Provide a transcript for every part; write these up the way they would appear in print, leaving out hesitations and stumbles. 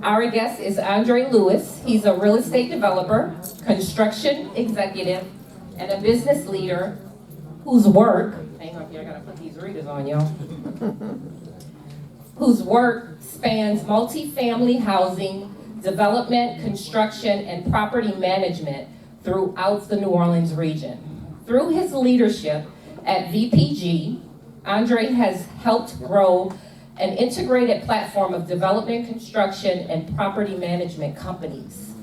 Our guest is Andre Lewis. He's a real estate developer, construction executive, and a business leader whose work, hang on here, I gotta put these readers on, y'all, whose work spans multifamily housing, development, construction, and property management throughout the New Orleans region. Through his leadership at VPG, Andre has helped grow an integrated platform of development, construction, and property management companies.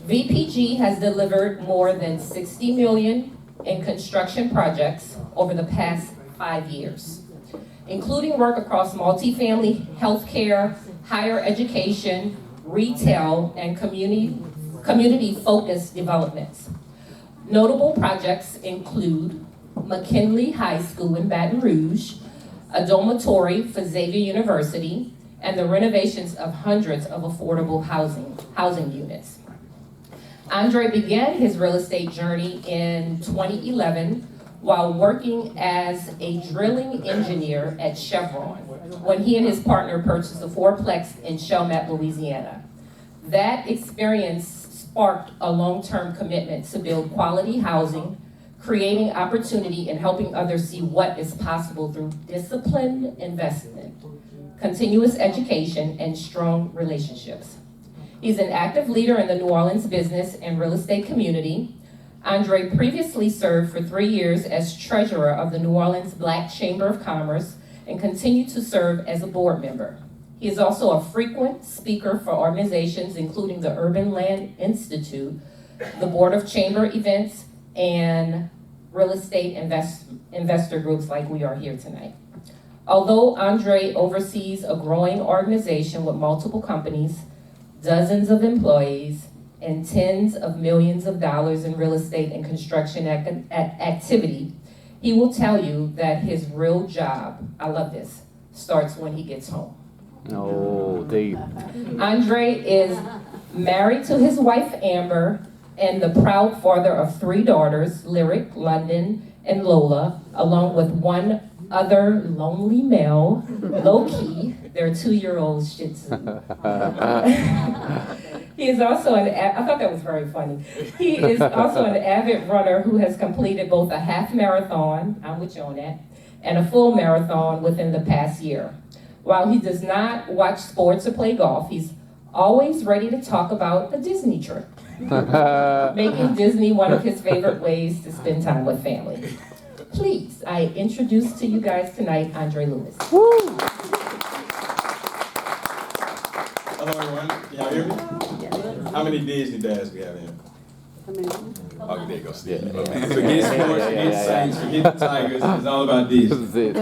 VPG has delivered more than $60 million in construction projects over the past 5 years, including work across multifamily, healthcare, higher education, retail, and community-focused developments. Notable projects include McKinley High School in Baton Rouge, a dormitory for Xavier University, and the renovations of hundreds of affordable housing units. Andre began his real estate journey in 2011 while working as a drilling engineer at Chevron when he and his partner purchased a Fourplex in Chalmette, Louisiana. That experience sparked a long-term commitment to build quality housing, creating opportunity and helping others see what is possible through disciplined investment, continuous education, and strong relationships. He's an active leader in the New Orleans business and real estate community. Andre previously served for 3 years as treasurer of the New Orleans Black Chamber of Commerce and continued to serve as a board member. He is also a frequent speaker for organizations including the Urban Land Institute, the Board of Chamber Events, and real estate investor groups like we are here tonight. Although Andre oversees a growing organization with multiple companies, dozens of employees, and tens of millions of dollars in real estate and construction activity, he will tell you that his real job, I love this, starts when he gets home. Oh, Dave. Andre is married to his wife, Amber, and the proud father of 3 daughters, Lyric, London, and Lola, along with one other lonely male, Loki, their 2-year-old Shih Tzu. He is also I thought that was very funny. He is also an avid runner who has completed both a half marathon, I'm with you on that, and a full marathon within the past year. While he does not watch sports or play golf, he's always ready to talk about a Disney trip, making Disney one of his favorite ways to spend time with family. Please, I introduce to you guys tonight, Andre Lewis. Woo. Hello everyone, can y'all hear me? How many Disney dads we have in here? Oh, there you go, Steve. Yeah. Forget sports, forget Saints, forget the Tigers, it's all about Disney.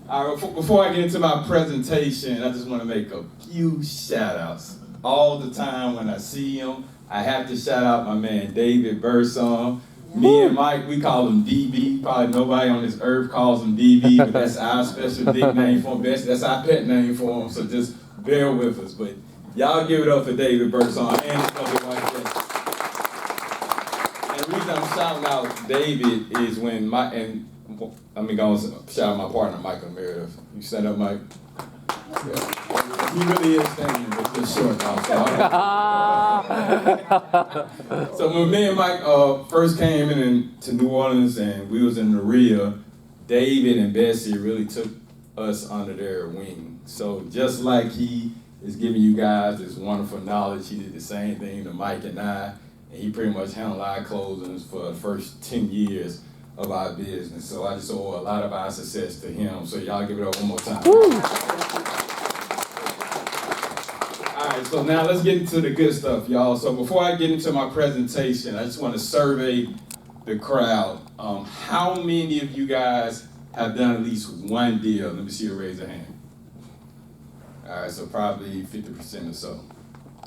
All right, before I get into my presentation, I just want to make a few shout outs. All the time when I see him, I have to shout out my man David Burson. Me and Mike, we call him DB. Probably nobody on this earth calls him DB, but that's our special nickname for him. That's our pet name for him, so just bear with us. But y'all give it up for David Burson and his lovely wife. And the reason I'm shouting out David is when I'm going to shout out my partner, Michael Meredith. You stand up, Mike. Yeah. He really is standing, but just short now. So when me and Mike first came into New Orleans and we was in NOREIA, David and Bessie really took us under their wing. So just like he is giving you guys this wonderful knowledge, he did the same thing to Mike and I, and he pretty much handled our closings for the first 10 years of our business. So I just owe a lot of our success to him. So y'all give it up one more time. Woo. All right, so now let's get into the good stuff, y'all. So before I get into my presentation, I just want to survey the crowd. How many of you guys have done at least one deal? Let me see you raise a hand. All right, so probably 50% or so.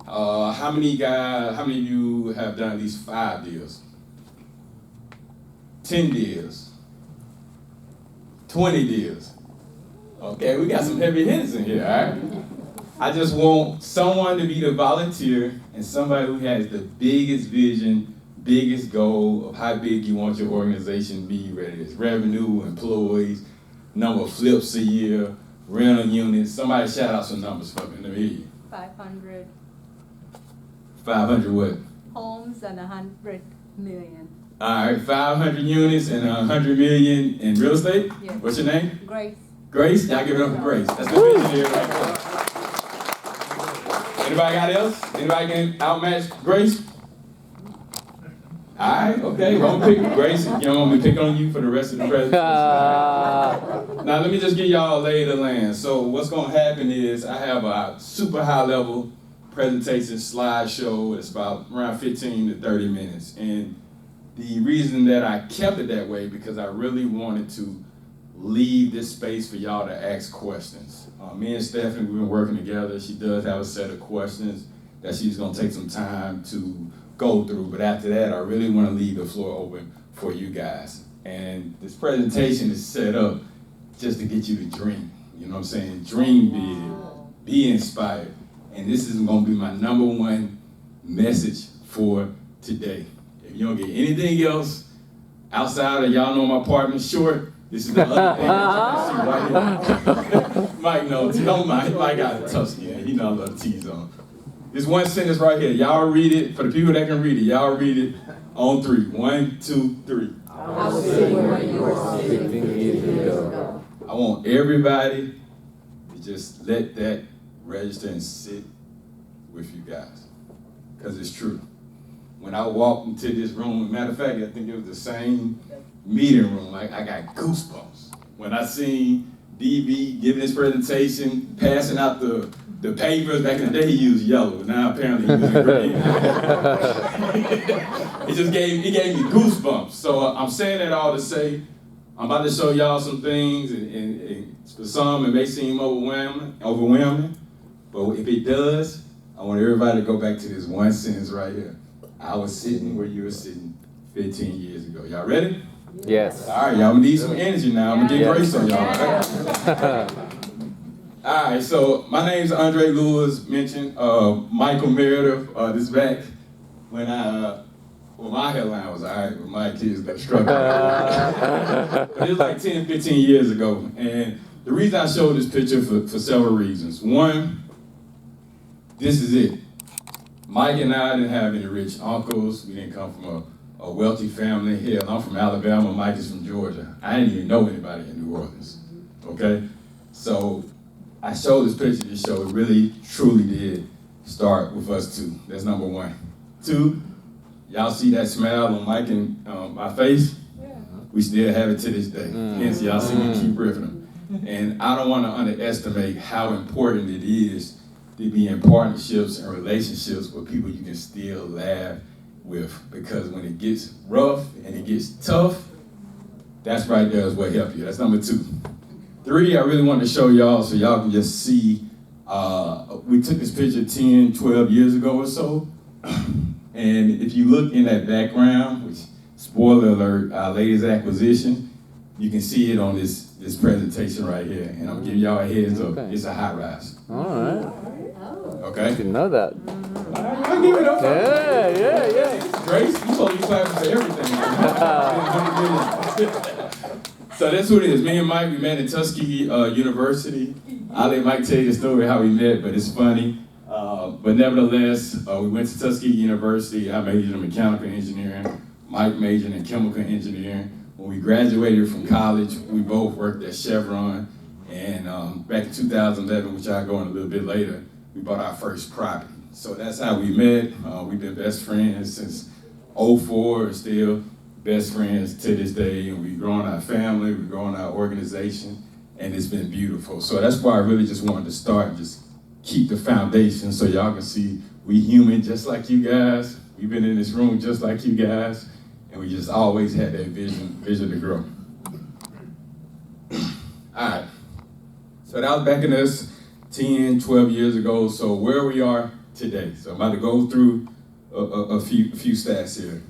How many of you have done at least 5 deals? 10 deals? 20 deals? Okay, we got some heavy hitters in here, all right? I just want someone to be the volunteer and somebody who has the biggest vision, biggest goal of how big you want your organization to be, whether it's revenue, employees, number of flips a year, rental units. Somebody shout out some numbers for me. Let me hear you. 500 500 what? homes and 100 million. All right, 500 units and 100 million in real estate? Yes. What's your name? Grace. Grace? Y'all give it up for Grace. That's the visionary right there. Anybody got else? Anybody can outmatch Grace? All right, okay. Well, I'm picking Grace. You don't want me to pick on you for the rest of the presentation. Now, let me just give y'all a lay of the land. So what's going to happen is I have a super high-level presentation slideshow. It's about around 15 to 30 minutes. And the reason that I kept it that way because I really wanted to leave this space for y'all to ask questions. Me and Stephanie, we've been working together. She does have a set of questions that she's going to take some time to go through. But after that, I really want to leave the floor open for you guys. And this presentation is set up just to get you to dream. You know what I'm saying? Dream big, be inspired. And this is going to be my #1 message for today. If you don't get anything else outside of y'all know my apartment's short, this is the other thing that you can see right here. Mike knows. Don't mind. Mike got a tough skin. He knows I love T's on. This one sentence right here. Y'all read it. For the people that can read it, y'all read it on 3. 1, 2, 3. I was sitting where you were sitting 15 years ago. I want everybody to just let that register and sit with you guys. Because it's true. When I walked into this room, matter of fact, I think it was the same meeting room. I got goosebumps when I seen DB giving his presentation, passing out the papers. Back in the day, he used yellow. Now apparently he using green. It gave me goosebumps. So I'm saying that all to say, I'm about to show y'all some things, and for some it may seem overwhelming, but if it does, I want everybody to go back to this one sentence right here. I was sitting where you were sitting 15 years ago. Y'all ready? Yes. All right, y'all, I'm gonna need some energy now. I'm gonna get Grace on y'all, all right? All right, so my name's Andre Lewis, mentioned Michael Meredith, this is back when my headline was all right, but my kids got struck. But it was like 10, 15 years ago. And the reason I showed this picture for several reasons. One, this is it. Mike and I didn't have any rich uncles. We didn't come from a wealthy family. Hell, I'm from Alabama, Mike is from Georgia. I didn't even know anybody in New Orleans, okay? So I showed this picture to show it really, truly did start with us two. That's #1. 2, y'all see that smile on Mike and my face? Yeah. We still have it to this day. Hence, y'all see me keep riffing them. And I don't want to underestimate how important it is to be in partnerships and relationships with people you can still laugh with. Because when it gets rough and it gets tough, that's right there is what helps you. That's #2. 3, I really want to show y'all so y'all can just see. We took this picture 10, 12 years ago or so. And if you look in that background, which, spoiler alert, our latest acquisition, you can see it on this presentation right here. And I'm giving y'all a heads up. Okay. It's a high rise. All right. Okay? Didn't know that. I'll give it up. Yeah. Grace, you supposed to be clapping for everything. So that's what it is. Me and Mike, we met at Tuskegee University. I'll let Mike tell you the story how we met, but it's funny. But nevertheless, we went to Tuskegee University. I majored in mechanical engineering. Mike majored in chemical engineering. When we graduated from college, we both worked at Chevron. And back in 2011, which I'll go in a little bit later, we bought our first property. So that's how we met. We've been best friends since '04, still best friends to this day. And we've grown our family, we've grown our organization, and it's been beautiful. So that's why I really just wanted to start, just keep the foundation so y'all can see we human just like you guys. We've been in this room just like you guys, and we just always had that vision to grow. All right, so that was back in us 10, 12 years ago. So where we are today. So I'm about to go through a few stats here.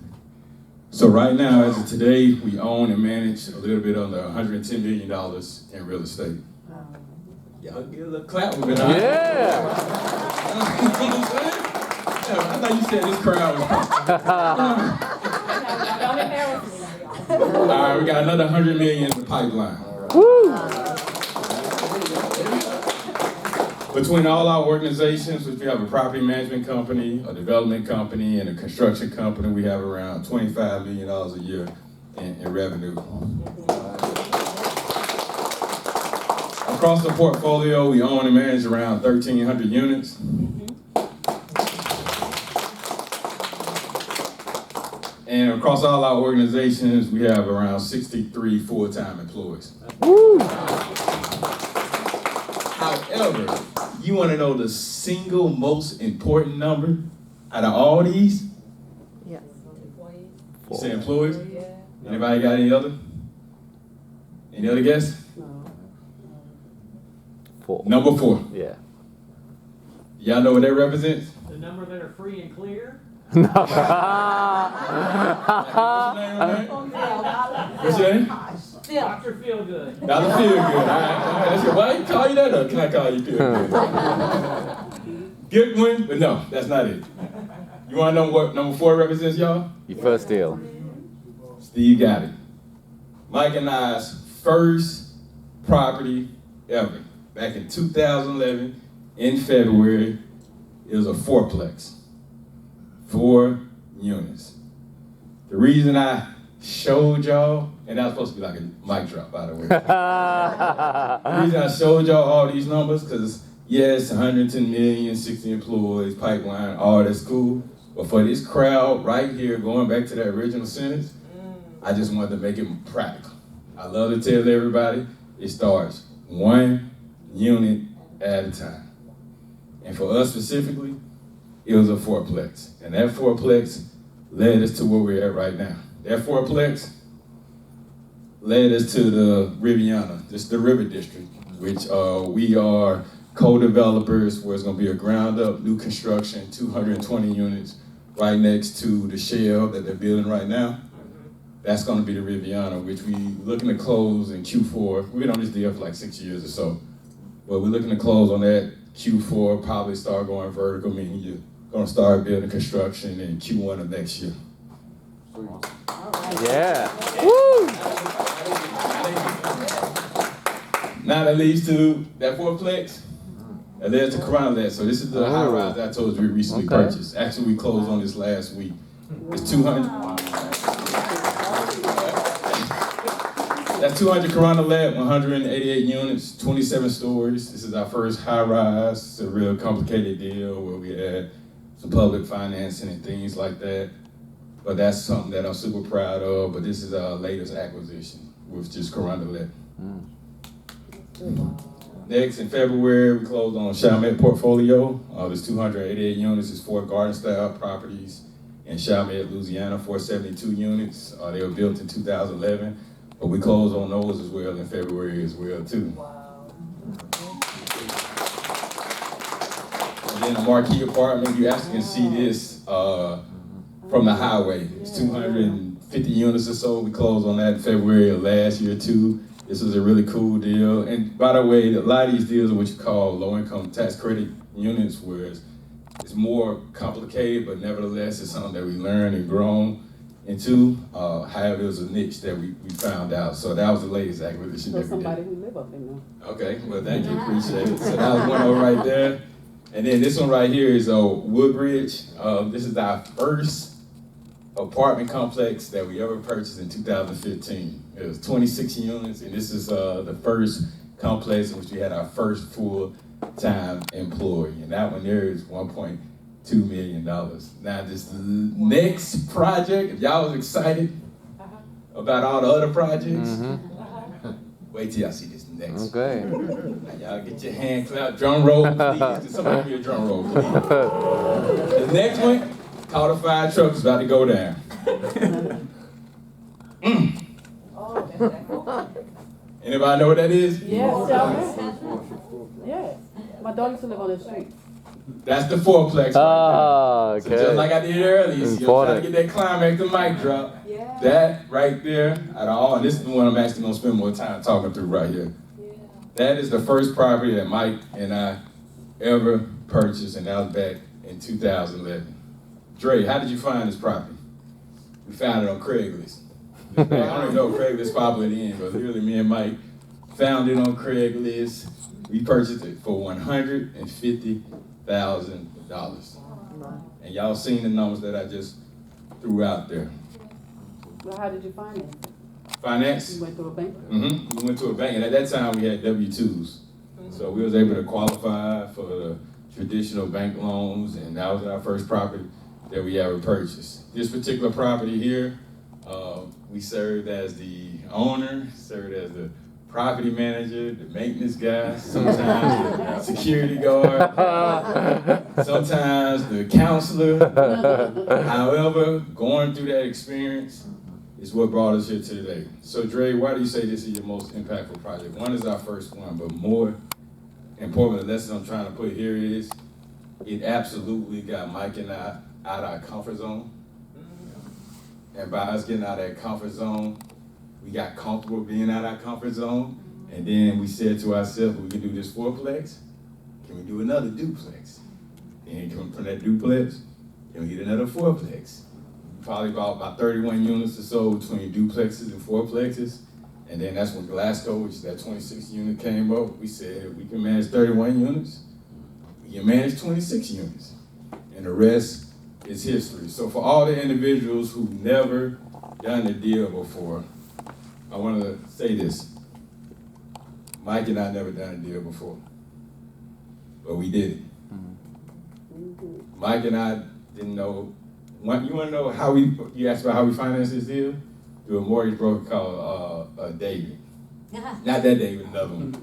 So right now, as of today, we own and manage a little bit under $110 million in real estate. Y'all get a little clap with it. Yeah. I thought you said this crowd was. All right, we got another 100 million in the pipeline. Woo. But Between all our organizations, which we have a property management company, a development company, and a construction company, we have around $25 million a year in revenue. Across the portfolio, we own and manage around 1,300 units. And across all our organizations, we have around 63 full-time employees. However, you want to know the single most important number out of all these? Yes. You say employees? Anybody got any other? Any other guess? Four. Number 4. Yeah. Y'all know what that represents? The number that are free and clear? What's your name? Dr. Feelgood. Dr. Feelgood. All right. Why you call you that, or can I call you Feelgood? Good one, but no, that's not it. You want to know what number 4 represents, y'all? Your first deal. Steve got it. Mike and I's first property ever. Back in 2011, in February, it was a fourplex. 4 units. The reason I showed y'all, and that was supposed to be like a mic drop, by the way. The reason I showed y'all all these numbers, because yes, 110 million, 60 employees, pipeline, all that's cool. But for this crowd right here, going back to that original sentence, I just wanted to make it practical. I love to tell everybody, it starts 1 unit at a time. And for us specifically, it was a fourplex. And that fourplex led us to where we're at right now. That fourplex led us to the Riviana, just the River District, which we are co-developers where it's gonna be a ground up, new construction, 220 units right next to the shell that they're building right now. That's gonna be the Riviana, which we looking to close in Q4. We've been on this deal for like 6 years or so. But we're looking to close on that Q4, probably start going vertical, meaning you're gonna start building construction in Q1 of next year. Yeah. Now that leads to that fourplex, that leads to Coronalet. So this is the high rise I told you we recently purchased. Actually, we closed on this last week. It's 200. That's 200 Coronalet, 188 units, 27 stories. This is our first high rise. It's a real complicated deal where we had some public financing and things like that. But that's something that I'm super proud of. But this is our latest acquisition with just Coronalet. Next, in February, we closed on Chalmette portfolio. There's 288 units. It's 4 garden-style properties in Chalmette, Louisiana, 472 units. They were built in 2011, but we closed on those as well in February as well, too. And then the Marquee apartment, you actually can see this from the highway. It's 250 units or so. We closed on that in February of last year, too. This was a really cool deal. And by the way, a lot of these deals are what you call low-income tax credit units, whereas it's more complicated, but nevertheless, it's something that we learned and grown into. However, it was a niche that we found out. So that was the latest acquisition that we did. Somebody who live up there now. Okay, well, thank you, appreciate it. So that was one over right there. And then this one right here is Woodbridge. This is our first apartment complex that we ever purchased in 2015. It was 26 units, and this is the first complex in which we had our first full-time employee. And that one there is $1.2 million. Now this next project, if y'all was excited about all the other projects, wait till y'all see this next. Okay. Now y'all get your hand clap, drum roll, please. Can somebody give me a drum roll, please? The next one, call the fire truck is about to go down. Anybody know what that is? Yes, yes. My daughter used to live on the street. That's the fourplex. Ah, So just like I did earlier, you're trying to get that climax, the mic drop. That right there, out of all, and this is the one I'm actually gonna spend more time talking through right here. That is the first property that Mike and I ever purchased, and that was back in 2011. Dre, how did you find this property? We found it on Craigslist. I don't even know if Craigslist popular then, but literally me and Mike found it on Craigslist. We purchased it for $150,000. And y'all seen the numbers that I just threw out there. Well, how did you finance it? Finance? You went through a bank? Mm-hmm. We went to a bank, and at that time we had W-2s. So we was able to qualify for the traditional bank loans, and that was our first property that we ever purchased. This particular property here, we served as the owner, served as the property manager, the maintenance guy, sometimes the security guard, sometimes the counselor. However, going through that experience is what brought us here today. So Dre, why do you say this is your most impactful project? One is our first one, but more important, the lesson I'm trying to put here is it absolutely got Mike and I out of our comfort zone. And by us getting out of that comfort zone, we got comfortable being out of our comfort zone. And then we said to ourselves, we can do this fourplex, can we do another duplex? Then from that duplex, can we get another fourplex? Probably about 31 units or so between duplexes and fourplexes. And then that's when Glasgow, which is that 26 unit came up. We said we can manage 31 units, we can manage 26 units. And the rest is history. So for all the individuals who've never done a deal before, I want to say this. Mike and I never done a deal before, but we did it. Mike and I didn't know. You want to know how you asked about how we financed this deal? Through a mortgage broker called David. Not that David, another one.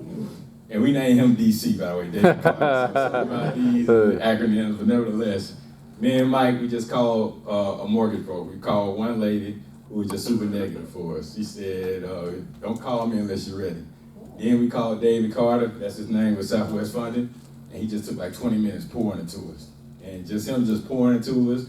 And we named him DC, by the way, David Carter. So sorry about these acronyms, but nevertheless, me and Mike, we just called a mortgage broker. We called one lady who was just super negative for us. She said, don't call me unless you're ready. Then we called David Carter, that's his name, with Southwest Funding, and he just took like 20 minutes pouring into us. And just him just pouring into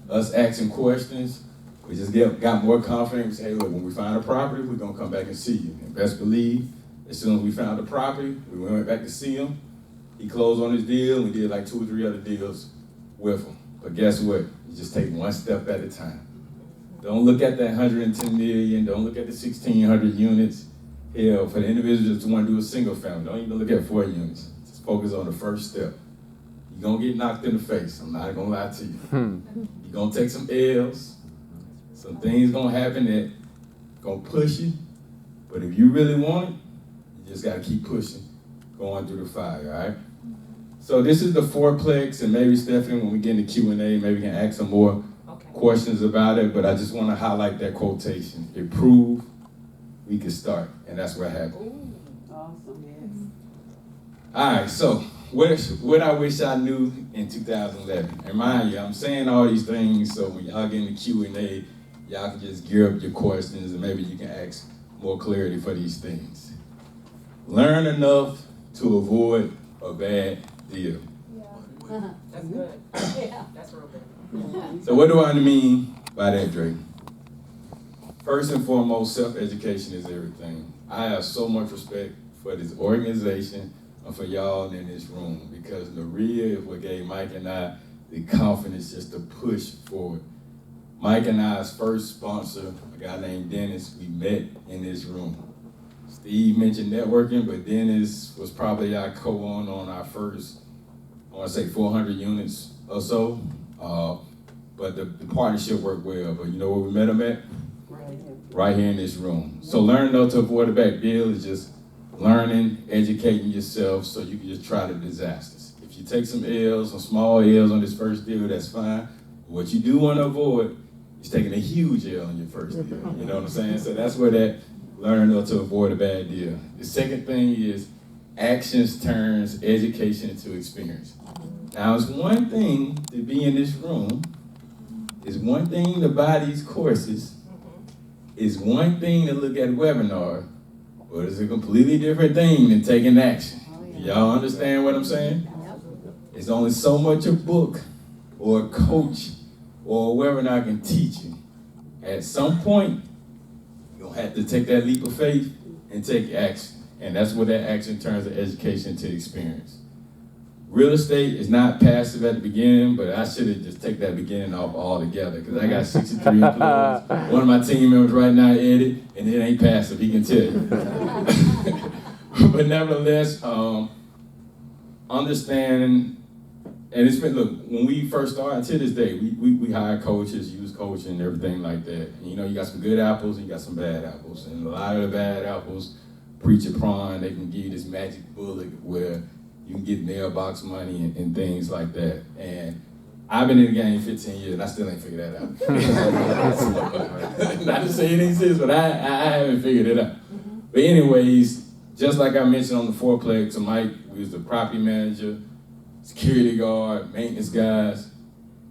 us asking questions, we just got more confident. We said, hey, look, when we find a property, we're gonna come back and see you. And best believe, as soon as we found the property, we went back to see him. He closed on his deal, we did like 2 or 3 other deals with him. But guess what? You just take one step at a time. Don't look at that 110 million, don't look at the 1,600 units. Hell, for the individuals who want to do a single family, don't even look at 4 units. Just focus on the first step. You're gonna get knocked in the face, I'm not gonna lie to you. You're gonna take some L's, some things gonna happen that gonna push you, but if you really want it, you just gotta keep pushing, going through the fire, all right? So this is the fourplex, and maybe Stephanie, when we get into Q&A, maybe we can ask some more questions about it, but I just wanna highlight that quotation. It proved we could start, and that's what happened. Awesome, yes. All right, so what I wish I knew in 2011. And mind you, I'm saying all these things so when y'all get in the Q&A, y'all can just gear up your questions and maybe you can ask more clarity for these things. Learn enough to avoid a bad deal. That's good. Yeah, that's real good. So what do I mean by that, Drake? First and foremost, self-education is everything. I have so much respect for this organization and for y'all in this room because NOREIA is what gave Mike and I the confidence just to push forward. Mike and I's first sponsor, a guy named Dennis, we met in this room. Steve mentioned networking, but Dennis was probably our co-owner on our first, I want to say 400 units or so. But the partnership worked well. But you know where we met him at? Right here in this room. So learning though to avoid a bad deal is just learning, educating yourself so you can just try the disasters. If you take some L's, some small L's on this first deal, that's fine. What you do want to avoid is taking a huge L on your first deal. You know what I'm saying? So that's where that learning though to avoid a bad deal. The second thing is actions turns education into experience. Now it's one thing to be in this room, it's one thing to buy these courses, it's one thing to look at webinar, but it's a completely different thing than taking action. Y'all understand what I'm saying? It's only so much a book or a coach or a webinar can teach you. At some point, you're gonna have to take that leap of faith and take action. And that's what that action turns the education to experience. Real estate is not passive at the beginning, but I should have just taken that beginning off altogether because I got 63 employees. One of my team members right now, Eddie, and it ain't passive, he can tell you. But nevertheless, understanding, and it's been, look, when we first started, to this day, we hire coaches, use coaching and everything like that. And, you know, you got some good apples and you got some bad apples. And a lot of the bad apples preach a prawn, they can give you this magic bullet where you can get mailbox money and things like that. And I've been in the game 15 years and I still ain't figured that out. Not to say it exists, but I haven't figured it out. But anyways, just like I mentioned on the Fourplex, Mike was the property manager, security guard, maintenance guys.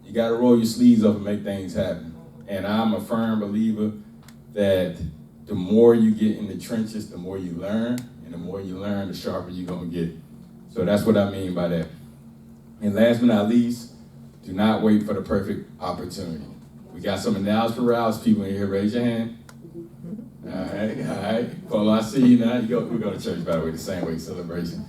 You gotta roll your sleeves up and make things happen. And I'm a firm believer that the more you get in the trenches, the more you learn, and the more you learn, the sharper you're gonna get. So that's what I mean by that. And last but not least, do not wait for the perfect opportunity. We got some analysis paralysis people in here, raise your hand. All right. Well, I see you now. We go to church, by the way, the same way, celebration.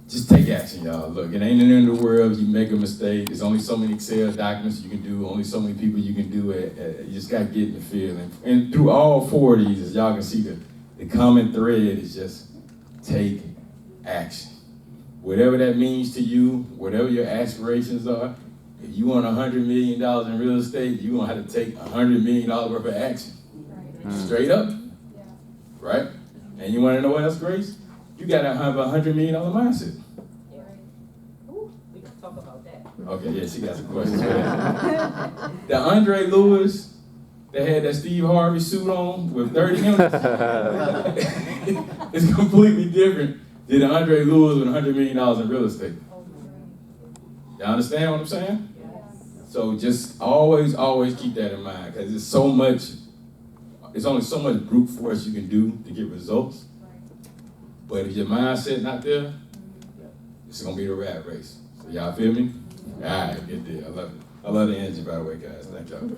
Just take action, y'all. Look, it ain't the end of the world. You make a mistake. There's only so many Excel documents you can do, only so many people you can do it. You just got to get in the field. And through all four of these, as y'all can see, the common thread is just take action. Whatever that means to you, whatever your aspirations are, if you want $100 million in real estate, you're going to have to take $100 million worth of action. Straight up. Right? And you want to know what else, Grace? You got to have a $100 million mindset. We can talk about that. Okay, yeah, she got some questions for that. The Andre Lewis that had that Steve Harvey suit on with 30 units, it's completely different than the Andre Lewis with $100 million in real estate. Y'all understand what I'm saying? So just always keep that in mind, because it's only so much brute force you can do to get results. But if your mindset not there, it's gonna be the rat race. So y'all feel me? All right, get there. I love it. I love the energy, by the way, guys. Thank y'all.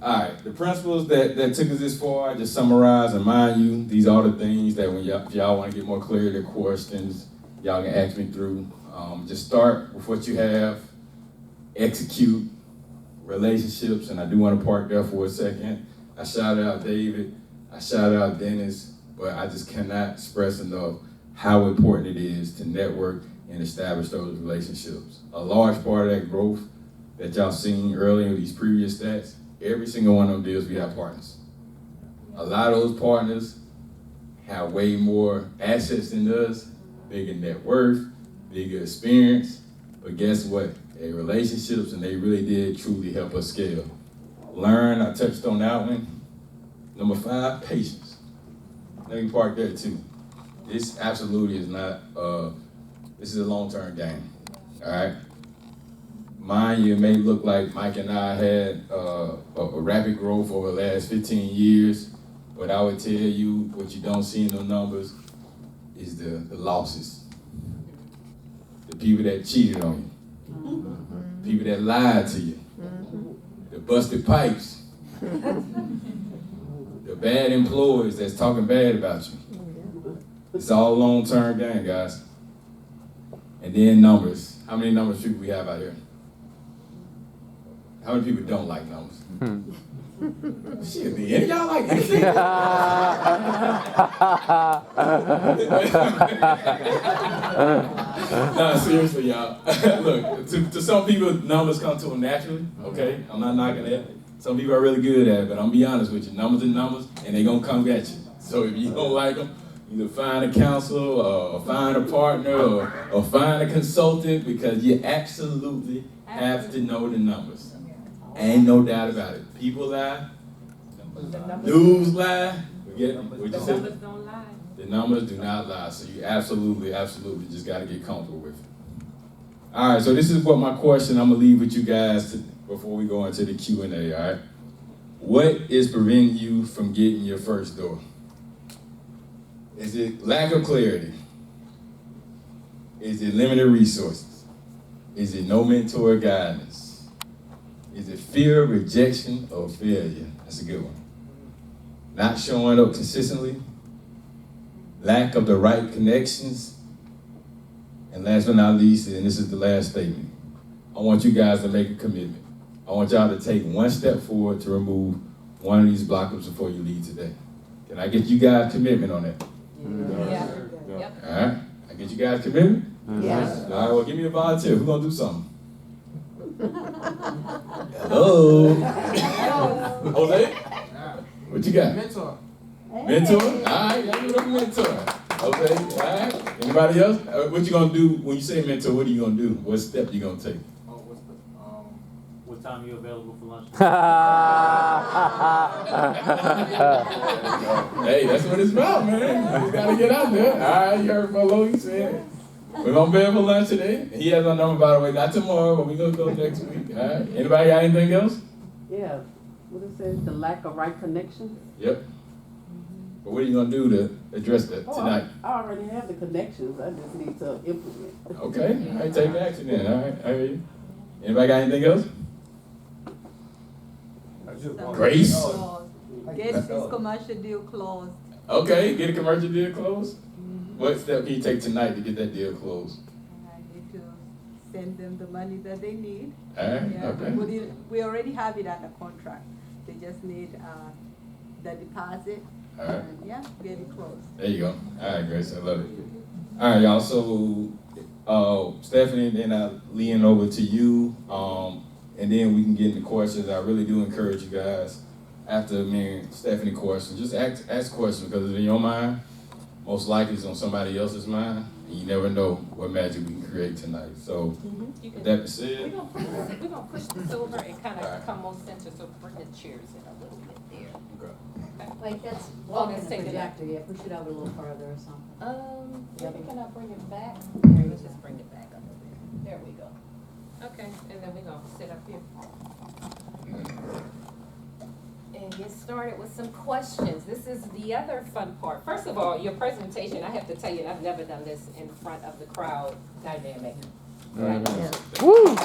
All right, the principles that took us this far, just summarize and mind you, these are the things that when if y'all want to get more clarity or questions, y'all can ask me through. Just start with what you have, execute relationships, and I do want to park there for a second. I shouted out David, I shouted out Dennis, but I just cannot express enough how important it is to network and establish those relationships. A large part of that growth that y'all seen earlier in these previous stats, every single one of them deals we have partners. A lot of those partners have way more assets than us, bigger net worth, bigger experience, but guess what? They relationships, and they really did truly help us scale. Learn, I touched on that one. Number 5, patience. Let me park there too. This absolutely is not, this is a long-term game, all right? Mind you, it may look like Mike and I had a rapid growth over the last 15 years, but I would tell you what you don't see in the numbers is the losses. The people that cheated on you, people that lied to you, the busted pipes, the bad employees that's talking bad about you. It's all long-term game, guys. And then numbers. How many numbers people we have out here? How many people don't like numbers? Shit, do any of y'all like anything? No, seriously, y'all. Look, to some people, numbers come to them naturally, okay? I'm not knocking that. Some people are really good at it, but I'm gonna be honest with you. Numbers are numbers, and they gonna come at you. So if you don't like them, either find a counselor, or find a partner, or find a consultant, because you absolutely have to know the numbers. Ain't no doubt about it. People lie, news lie. What you said? Numbers don't lie. The numbers do not lie, so you absolutely just got to get comfortable with it. All right, so this is what my question I'm gonna leave with you guys before we go into the Q&A. All right, what is preventing you from getting your first door? Is it lack of clarity? Is it limited resources? Is it no mentor guidance? Is it fear, rejection, or failure? That's a good one. Not showing up consistently, lack of the right connections, and last but not least, and this is the last statement, I want you guys to make a commitment. I want y'all to take one step forward to remove one of these blockers before you leave today. Can I get you guys commitment on that? Yeah. Yep. All right, I get you guys committed? Yes. All right, well, give me a volunteer. Who's gonna do something? Hello? Jose? What you got? Mentor. Mentor? All right, y'all do a mentor. Okay, all right. Anybody else? What you gonna do when you say mentor? What are you gonna do? What step you gonna take? Oh, what time are you available for lunch? Hey, that's what it's about, man. You gotta get out there. All right, you heard Folo, he said. We're gonna be for lunch today. He has our number, by the way, not tomorrow, but we're gonna go next week. All right. Anybody got anything else? Yeah, what it says, the lack of right connection. Yep. But what are you gonna do to address that tonight? I already have the connections, I just need to implement. Okay, all right, take action then. All right, I hear you. Anybody got anything else? Grace? Get this commercial deal closed. Okay, get a commercial deal closed. What step can you take tonight to get that deal closed? I need to send them the money that they need. All right, Yeah, okay. we already have it under contract. They just need the deposit. All right. And yeah, get it closed. There you go. All right, Grace, I love it. All right, y'all. So, Stephanie, then I lean over to you, and then we can get into questions. I really do encourage you guys, after me and Stephanie questions, just ask questions, because it's in your mind. Most likely it's on somebody else's mind, and you never know what magic we can create tonight. So, with that being said, We're gonna push this over and kind of come more center, so bring the chairs in a little bit there. Like that's Oh, blocking let's the take it out. projector, yeah, push it over a little further or something. Maybe can I bring it back? Let's just bring it back up a bit. There we go. Okay, and then we're gonna sit up here. And get started with some questions. This is the other fun part. First of all, your presentation, I have to tell you, I've never done this in front of the crowd dynamic. Woo!